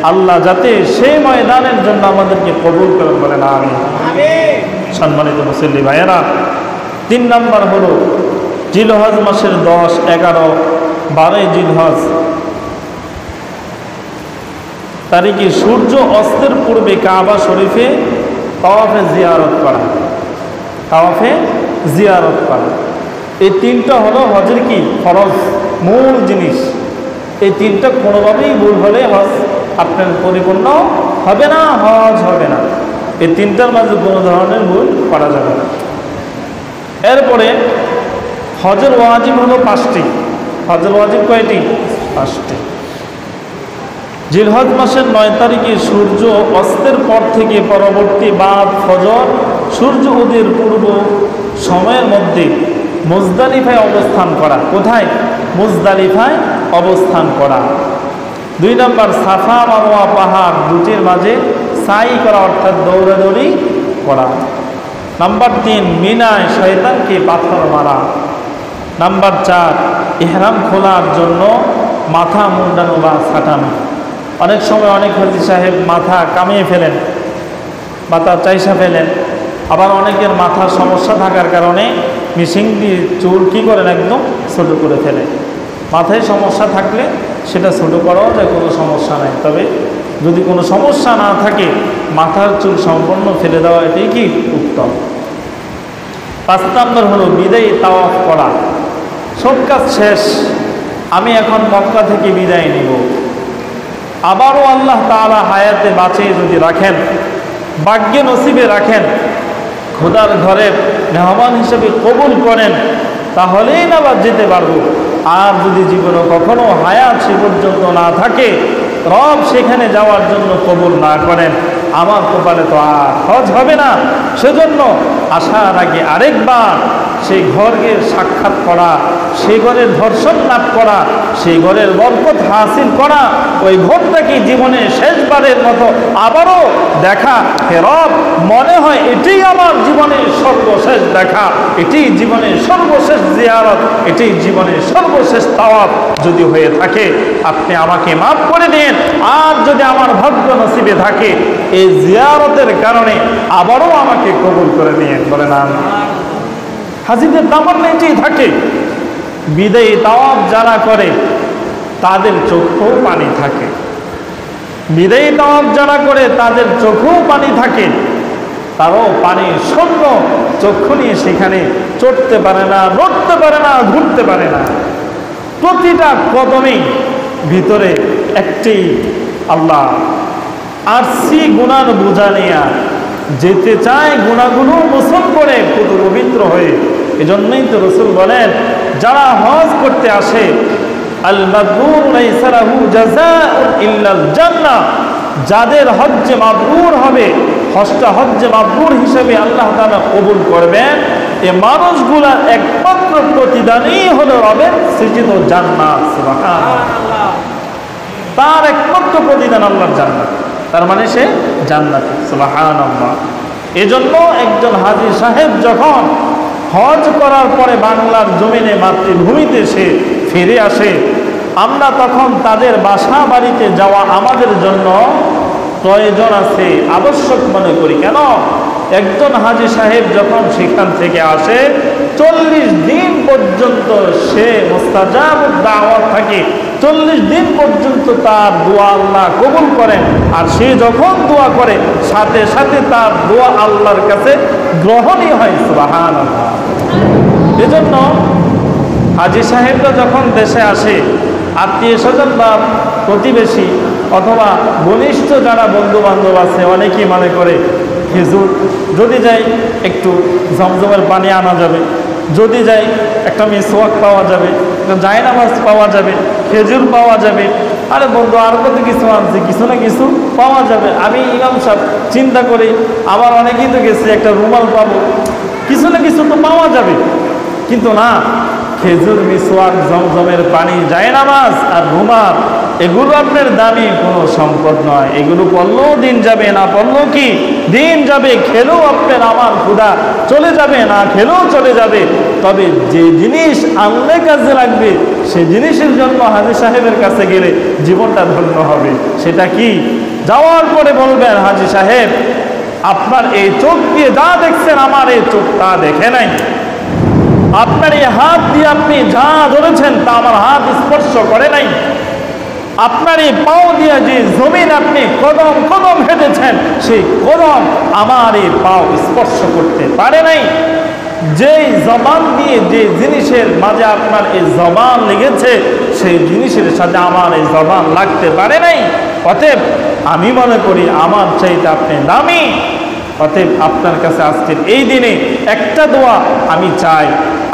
আল্লাহ যাতে সেই ময়দানের জন্য আমাদেরকে কবুল করেন, বলেন আমিন। সম্মানিত মুসল্লি ভাইয়েরা, 3 নম্বর হলো জিলহজ মাসের 10, 11, 12 জিলহজ তারিখে সূর্য অস্তের পূর্বে কাবা শরীফে তাওয়াফে জিয়ারত করা। তাওয়াফে জিয়ারত করা, এই 3টা হলো হজের কি ফরজ মূল জিনিস। এই 3টা কোনোভাবেই ভুল হলে হজ আপনার পরিপূর্ণ হবে না, হজ হবে না। এই 3টার মাঝে কোনো ধরনের ভুল করা যাবে না। এরপরে হজের ওয়াজিব হলো 5টি। হজের ওয়াজিব কয়টি? 5টি। জিলহজ মাসের 9 তারিখে সূর্য অস্তের পর থেকে পরবর্তী বাদ ফজর সূর্য উদয়ের পূর্ব সময়ের মধ্যে মুজদালিফায় অবস্থান করা। কোথায়? মুজদালিফায় অবস্থান করা। 2 নম্বর সাফা মারওয়া পাহাড় দুটির মাঝে সাই করা, অর্থাৎ দৌড়াদৌড়ি করা। নাম্বার 3 মিনায় শয়তানকে পাথর মারা। নাম্বার 4 ইহরাম খোলার জন্য মাথা মুন্ডানো বা ছাটানো। অনেক সময় অনেক হাজী সাহেব মাথা কামিয়ে ফেলেন, মাথা চাইসা ফেলেন। আবার অনেকের মাথার সমস্যা থাকার কারণে মেশিন দিয়ে চুল কী করেন, একদম ছোটো করে ফেলেন। মাথায় সমস্যা থাকলে সেটা ছোটো করাও যায়, কোনো সমস্যা নাই। তবে যদি কোনো সমস্যা না থাকে, মাথার চুল সম্পূর্ণ ফেলে দেওয়া এটাই কি উত্তম। 5 নম্বর হলো বিদায়ী তাওয়াফ করা। সব কাজ শেষ, আমি এখন মক্কা থেকে বিদায় নিব। আবারও আল্লাহ তাআলা হায়াতে বাঁচিয়ে যদি রাখেন, ভাগ্যে নসিবে রাখেন, খোদার ঘরের মেহমান হিসেবে কবুল করেন, তাহলেই না বা যেতে পারবো। আর যদি জীবনে কখনো হায়াত সে পর্যন্ত না থাকে, রব সেখানে যাওয়ার জন্য কবুল না করেন, আমার কপালে তো আর হজ হবে না। সেজন্য আসার আগে আরেকবার সেই ঘরকে সাক্ষাৎ করা, সেই ঘরের ধর্ষণ লাভ করা, সেই ঘরের বরকত হাসিল করা, ওই ঘরটাকে জীবনে শেষবারের মতো আবারও দেখা। হে রব, মনে হয় এটাই আমার জীবনের সর্বশেষ দেখা, এটাই জীবনের সর্বশেষ জিয়ারত, এটাই জীবনের সর্বশেষ তাওয়াফ যদি হয়ে থাকে আপনি আমাকে মাফ করে দিন। আর যদি আমার ভাগ্য নসিবে থাকে এই জিয়ারতের কারণে আবারও আমাকে কবুল করে নিন, বলেন আমিন। হাজিদের তামান্না এটাই থাকে। বিদায়ী তাওয়াফ যারা করে তাদের চোখেও পানি থাকে, বিদায়ী তাওয়াফ যারা করে তাদের চোখেও পানি থাকে, তারাও পানি শূন্য চক্ষু নিয়ে সেখানে চড়তে পারে না, নড়তে পারে না, ঘুরতে পারে না। প্রতিটা কদমেই ভিতরে একটি আল্লাহ আরসি গুনার বোঝা নিয়ে যেতে চায়, গুনাহগুলো মোচন করে পুরো পবিত্র হয়ে। এজন্যই তো রাসূল বলেন, যারা হজ করতে আসে আল মাবরুর লাইসা লাহু জাযাউন ইল্লাল জান্নাহ, যাদের হজ্জে মাবরুর হবে, হজটা হজ্জে মাবরুর হিসেবে আল্লাহ তাআলা কবুল করবেন, এই মানুষগুলার একমাত্র প্রতিদানই হলো রবের সৃজিত জান্নাত। সুবহানাল্লাহ, তার একমাত্র প্রতিদান আল্লাহর জান্নাত, তার মানে সে জান্নাতি। সুবহানাল্লাহ। এজন্য একজন হাজী সাহেব যখন হজ করার পরে বাংলার জমিনে মাতৃভূমিতে সে ফিরে আসে, আমরা তখন তাদের বাসা বাড়িতে যাওয়া আমাদের জন্য প্রয়োজন আছে, আবশ্যক মনে করি। কেন? একজন হাজী সাহেব যখন সেখান থেকে আসে 40 দিন পর্যন্ত সে মুস্তাজাবুদ দাওয়াত থাকে, 40 দিন পর্যন্ত তার দোয়া আল্লাহ কবুল করেন। আর সে যখন দোয়া করে সাথে সাথে তার দোয়া আল্লাহর কাছে গ্রহণই হয়। সুবহানাল্লাহ। এজন্য হাজী সাহেবরা যখন দেশে আসে, আত্মীয় স্বজন বা প্রতিবেশী অথবা ঘনিষ্ঠ যারা বন্ধু বান্ধব আছে, অনেকেই মনে করে খেজুর, যদি যাই একটু জমজমের পানি আনা যাবে, যদি যাই একটা মিসওয়াক পাওয়া যাবে, একটা জায়নামাজ পাওয়া যাবে, খেজুর পাওয়া যাবে। আরে বন্ধু, আর কত কিছু আনছি, কিছু না কিছু পাওয়া যাবে। আমি ইমাম সাহেব চিন্তা করি, আবার অনেকেই তো গেছে একটা রুমাল পাবো, কিছু না কিছু তো পাওয়া যাবে। কিন্তু না, খেজুর, মিসওয়াক, জমজমের পানি, জায়নামাজ আর রুমাল, এগুলো আপনার দামি কোনো সম্পদ নয়। এগুলো পড়লেও দিন যাবে, না পড়লেও কি দিন যাবে। খেলেও আপনার আমার ক্ষুধা চলে যাবে, না খেলেও চলে যাবে। তবে যে জিনিস আনলে কাজে লাগবে সে জিনিসের জন্য হাজী সাহেবের কাছে গেলে জীবনটা ধন্য হবে। সেটা কি? যাওয়ার পরে বলবেন, হাজী সাহেব, আপনার এই চোখ দিয়ে যা দেখছেন আমার এই চোখ তা দেখে নাই। আপনার এই হাত দিয়ে আপনি যা ধরেছেন তা আমার হাত স্পর্শ করে নাই। আপনার এই পাও দিয়ে যে জমিন আপনি কদম কদম হেঁটেছেন, সেই কদম আমার এই পাও স্পর্শ করতে পারে নাই। যেই জবান দিয়ে যে জিনিসের মাঝে আপনার এই জবান লেগেছে, সেই জিনিসের সাথে আমার এই জবান লাগতে পারে নাই। অতএব আমি মনে করি আমার চাইতে আপনি দামি। অতএব আপনার কাছে আজকের এই দিনে একটা দোয়া আমি চাই,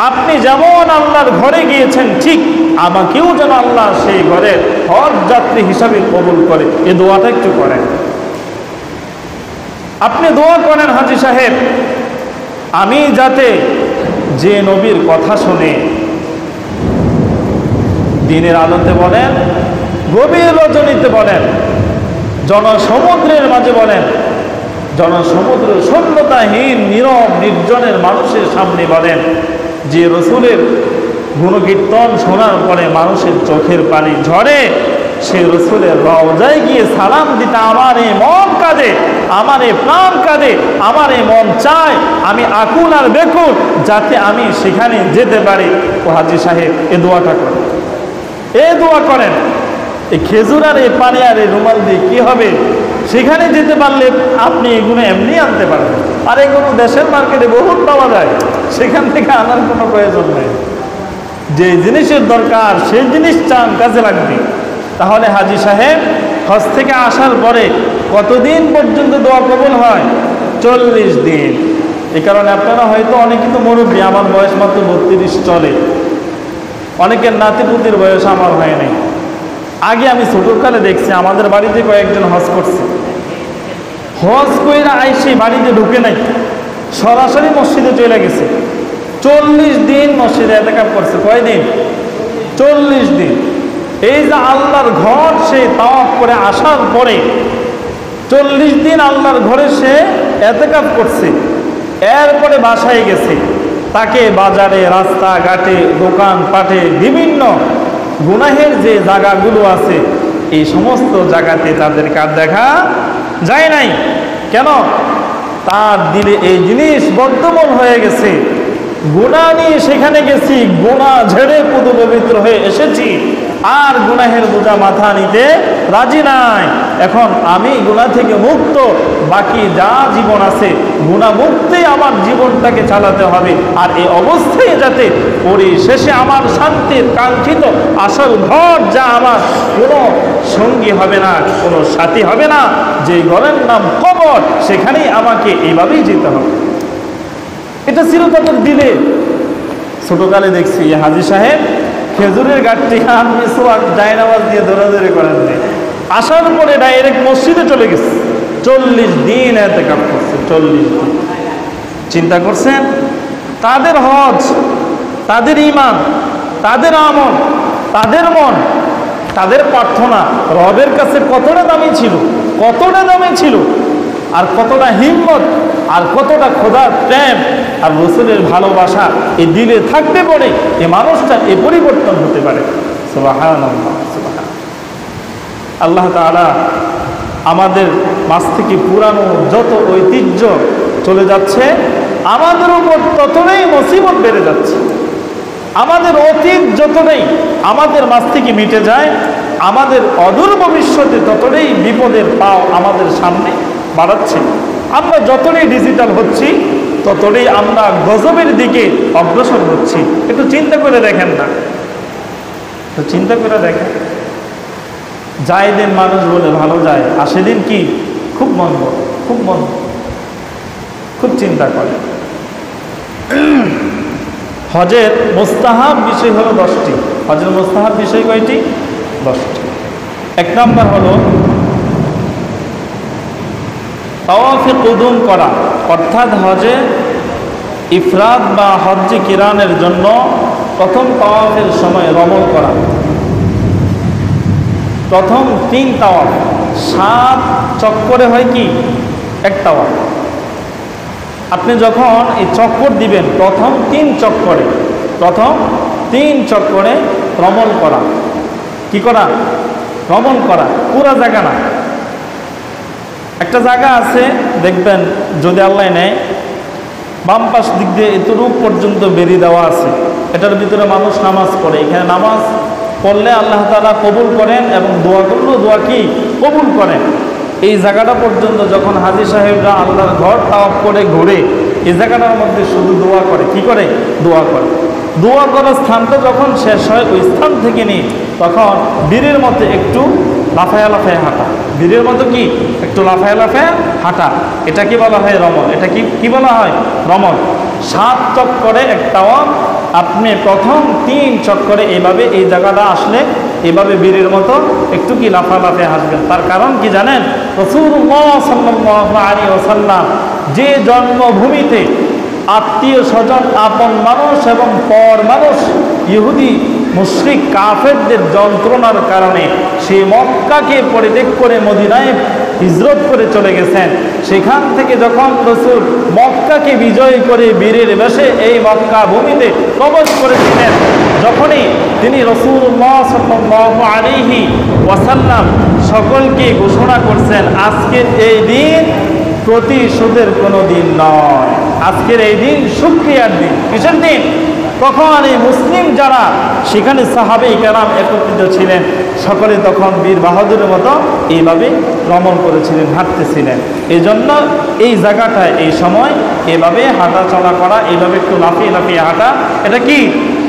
আপনি যেমন আল্লাহর ঘরে গিয়েছেন ঠিক আমাকেও যেন আল্লাহ সেই ঘরের হজ যাত্রী হিসাবে কবুল করে। এই দোয়াটা একটু করেন, আপনি দোয়া করেন, হাজী সাহেব, আমি যাতে যে নবীর কথা শুনে দিনের আলোতে বলেন, গভীর রজনীতে বলেন, জনসমুদ্রের মাঝে বলেন, জনসমুদ্র শূন্যতাহীন নীরব নির্জনের মানুষের সামনে বলেন, যে রসুলের গুণকীর্তন শোনার পরে মানুষের চোখের পানি ঝরে, সেই রসুলের রওজায় গিয়ে সালাম দিতে আমার এই মন কাঁদে, আমার এই প্রাণ কাঁদে, আমার এই মন চায়, আমি আকুল আর বেকুল যাতে আমি সেখানে যেতে পারি। ও হাজী সাহেব, এ দোয়াটা করেন, এ দোয়া করেন। এই খেজুর আর এই পানি আর এই রুমাল দিয়ে কী হবে? সেখানে যেতে পারলে আপনি এগুলো এমনি আনতে পারবেন। আর এগুলো দেশের মার্কেটে বহুত পাওয়া যায়, সেখান থেকে আনার কোনো প্রয়োজন নেই। যে জিনিসের দরকার সেই জিনিস চান, কাজে লাগবে। তাহলে হাজী সাহেব হজ থেকে আসার পরে কতদিন পর্যন্ত দোয়া কবুল হয়? 40 দিন। এই কারণে আপনারা হয়তো অনেকে তো মুরব্বী, আমার বয়স মাত্র 32 চলে, অনেকের নাতিপুতির বয়স আমার হয় নাই। আগে আমি ছোটকালে দেখছি আমাদের বাড়িতে কয়েকজন হজ করছে, হজ কইরা আইসে বাড়িতে ঢুকে নাই, সরাসরি মসজিদে চলে গেছে। 40 দিন মসজিদে ইতিকাফ করছে। কয়দিন? 40 দিন। এই যে আল্লাহর ঘর সে তাওয়াফ করে আসার পরে 40 দিন আল্লাহর ঘরে সে ইতিকাফ করছে, এরপরে বাসায় গেছে। তাকে বাজারে, রাস্তাঘাটে, দোকান পাটে, বিভিন্ন গুনাহের যে জায়গাগুলো আছে এই সমস্ত জায়গাতে তাদেরকে আর দেখা যায় নাই। কেন? তার দিলে এই জিনিস বদ্ধমূল হয়ে গেছে। গুনাহ নিয়ে সেখানে গেছি, গুনাহ ঝেড়ে পুদু পবিত্র হয়ে এসেছি, আর গুনাহের বোঝা মাথা নিতে রাজি নাই। এখন আমি গুনাহ থেকে মুক্ত, বাকি যা জীবন আছে গুনাহ মুক্তই আমার জীবনটাকে চালাতে হবে। আর এই অবস্থায় যাতে পরিশেষে আমার শান্তির কাঙ্ক্ষিত আসল ঘর, যা আমার কোনো সঙ্গী হবে না, কোনো সাথী হবে না, যে ঘরের নাম কবর, সেখানেই আমাকে এইভাবেই যেতে হবে। এটা ছিল তাদের দিলে। ছোটকালে দেখছি হাজী সাহেব খেজুরের গাছটি আর মিসওয়াক জায়নামাজ দিয়ে দৌড়াদৌড়ি করেন নাই, আসার পরে ডাইরেক্ট মসজিদে চলে গেছে। 40 দিন ইতিকাফ করছে। 40 দিন। চিন্তা করছেন তাদের হজ, তাদের ঈমান, তাদের আমল, তাদের মন, তাদের প্রার্থনা রবের কাছে কতটা দামি ছিল, কতটা দামি ছিল, আর কতটা হিম্মত, আর কতটা খোদার প্রেম আর রসুলের ভালোবাসা এই দিলে থাকতে পারে, এই মানুষটা এই পরিবর্তন হতে পারে। সুবহানাল্লাহ, সুবহানাল্লাহ। আল্লাহ তাআলা আমাদের মাঝ থেকে পুরানো যত ঐতিহ্য চলে যাচ্ছে, আমাদের উপর ততটাই মুসিবত বেড়ে যাচ্ছে। আমাদের অতীত যতটাই আমাদের মাঝ থেকে মিটে যায়, আমাদের অদূর ভবিষ্যতে ততটাই বিপদের পাও আমাদের সামনে বাড়াচ্ছে। আমরা যতটাই ডিজিটাল হচ্ছি, ততটাই আমরা গজবের দিকে অগ্রসর হচ্ছি। একটু চিন্তা করে দেখেন না, একটু চিন্তা করে দেখেন। যায় দিন মানুষ বলে ভালো যায়, আসে দিন কি খুব মন্দ, খুব মন্দ, খুব চিন্তা করে। হজের মুস্তাহাব বিষয় হলো 10টি। হজের মুস্তাহাব বিষয় কয়টি? 10টি। 1 নম্বর হলো তাওয়াফে কুদুম করা, অর্থাৎ হজে ইফরাদ বা হজ্জে কিরানের জন্য প্রথম তাওয়াফের সময় রমল করা। প্রথম 3 তাওয়াফ, 7 চক্করে হয় কি 1 তাওয়াফ। আপনি যখন এই চক্কর দিবেন, প্রথম 3 চক্করে, প্রথম 3 চক্করে রমল করা। কি করা? রমল করা। পুরা জায়গা না, একটা জায়গা আছে দেখবেন, যদি আল্লাহ নেয়, বাম পাশ দিক দিয়ে এতটুকু পর্যন্ত বেরিয়ে দেওয়া আছে, এটার ভিতরে মানুষ নামাজ পড়ে। এখানে নামাজ পড়লে আল্লাহ তাআলা কবুল করেন, এবং দোয়া করলেও দোয়া কি কবুল করেন। এই জায়গাটা পর্যন্ত যখন হাজী সাহেবরা আল্লাহর ঘর তাওয়াফ করে ঘুরে, এই জায়গাটার মধ্যে শুধু দোয়া করে। কি করে? দোয়া করে। দোয়া করার স্থানটা যখন শেষ হয়, ওই স্থান থেকে নিয়ে তখন বীরের মতো একটু লাফায়া লাফায়া হাঁটা। বীরের মতো কি একটু লাফায়া লাফায়া হাঁটা, এটা কি বলা হয়? রমল। এটা কি বলা হয়? রমল। 7 চক্করে 1 তাওয়াফ। আপনি প্রথম 3 চক্করে এইভাবে এই জায়গাটা আসলে এভাবে বীরের মতো একটু কি লাফালাফে হাসবেন। তার কারণ কি জানেন? রাসূলুল্লাহ সাল্লাল্লাহু আলাইহি ওয়াসাল্লাম যে জন্মভূমিতে আত্মীয় স্বজন, আপন মানুষ এবং পর মানুষ, ইহুদি মুশরিক কাফেরদের যন্ত্রণার কারণে সেই মক্কাকে পরিত্যাগ করে মদিনায় হিজরত করে চলে গেছেন, সেখান থেকে যখন রাসূল মক্কাকে বিজয় করে বীরের বেশে এই মক্কা ভূমিতে প্রবেশ করেছিলেন, যখনই তিনি রাসূলুল্লাহ সাল্লাল্লাহু আলাইহি ওয়াসাল্লাম সকলকে ঘোষণা করছেন, আজকের এই দিন প্রতিশোধের কোনো দিন নয়, আজকের এই দিন শুকরিয়ার দিন। কিসের দিন? তখন এই মুসলিম যারা সেখানে সাহাবে কেরাম একত্রিত ছিলেন, সকলে তখন বীর বাহাদুরের মতো এইভাবে ভ্রমণ করেছিলেন, হাঁটতেছিলেন। এই জন্য এই জায়গাটায় এই সময় এভাবে হাঁটা চলা করা, এইভাবে একটু লাফিয়ে লাফিয়ে হাঁটা, এটা কি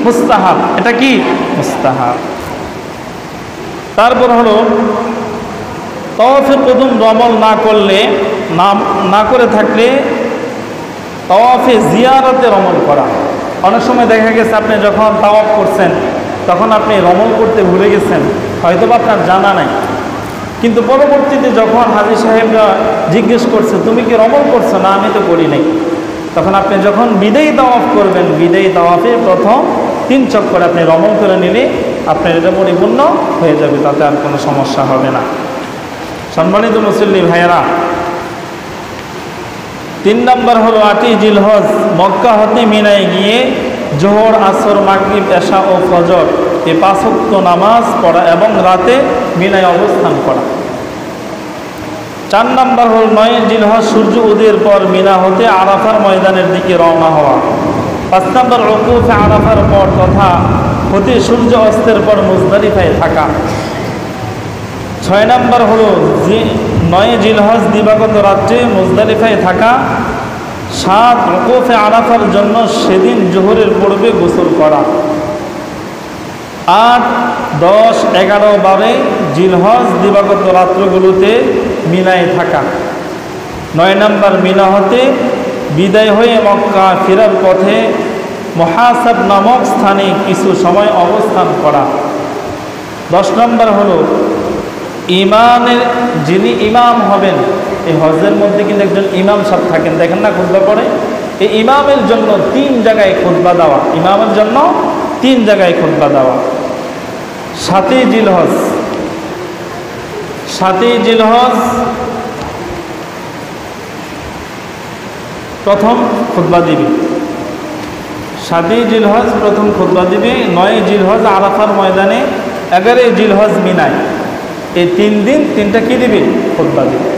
মুস্তাহাব। এটা কি মুস্তাহাব। তারপর হলো তাওয়াফে কুদুম রমল না করলে, না করে থাকলে তাওয়াফে জিয়ারতে রমল করা। অনেক সময় দেখা গেছে আপনি যখন তাওয়াফ করছেন তখন আপনি রমল করতে ভুলে গেছেন, হয়তো বা আপনার জানা নাই, কিন্তু পরবর্তীতে যখন হাজী সাহেবরা জিজ্ঞেস করছে তুমি কি রমল করছো? না, আমি তো করি নাই। তখন আপনি যখন বিদায়ী তাওয়াফ করবেন, বিদায়ী তাওয়াফে প্রথম 3 চক্কর আপনি রমণ করে নিলে আপনার এটা পরিপূর্ণ হয়ে যাবে, তাতে আর কোনো সমস্যা হবে না। সম্মানিত মুসল্লি ভাইয়েরা, 3 নম্বর হলো 8ই জিলহজ মক্কা হতে মিনায় গিয়ে জোহর, আসর, মাগরিব, এশা ও ফজর এই 5 ওয়াক্ত নামাজ পড়া এবং রাতে মিনায় অবস্থান করা। 4 নম্বর হল 9 জিলহজ সূর্য উদয়ের পর মিনা হতে আরাফার ময়দানের দিকে রওনা হওয়া। 5 নম্বর উকুফে আরাফার পর তথা হতে সূর্য অস্তের পর মুজদালিফায় থাকা। 6 নম্বর হলো 9 জিলহজ দিবাগত রাত্রে মুজদালিফায় থাকা। 7 উকুফে আরাফার জন্য সেদিন জোহরের পূর্বে গোসল করা। 8, 10, 11, 12 জিলহজ দিবাগত রাত্রগুলোতে মিনায় থাকা। 9 নম্বর মিনা হতে বিদায় হয়ে মক্কা ফেরার পথে মুহাসাব নামক স্থানে কিছু সময় অবস্থান করা। 10 নম্বর হলো ইমামের যিনি ইমাম হবেন, এই হজের মধ্যে কিন্তু একজন ইমাম সাহেব থাকেন, দেখেন না খুতবা পড়ে, এই ইমামের জন্য 3 জায়গায় খুতবা দেওয়া, ইমামের জন্য 3 জায়গায় খুতবা দেওয়া। 7ই জিলহজ, 7ই জিলহজ প্রথম খুতবা দিবে, 7ই জিলহজ প্রথম খুতবা দিবে। 9 জিলহজ আরাফার ময়দানে, 11 জিলহজ মিনায়, এই 3 দিন 3টা কি দিবে? খুতবা দিবে।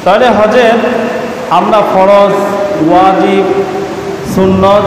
তাহলে হজের আমরা ফরজ, ওয়াজিব, সুন্নত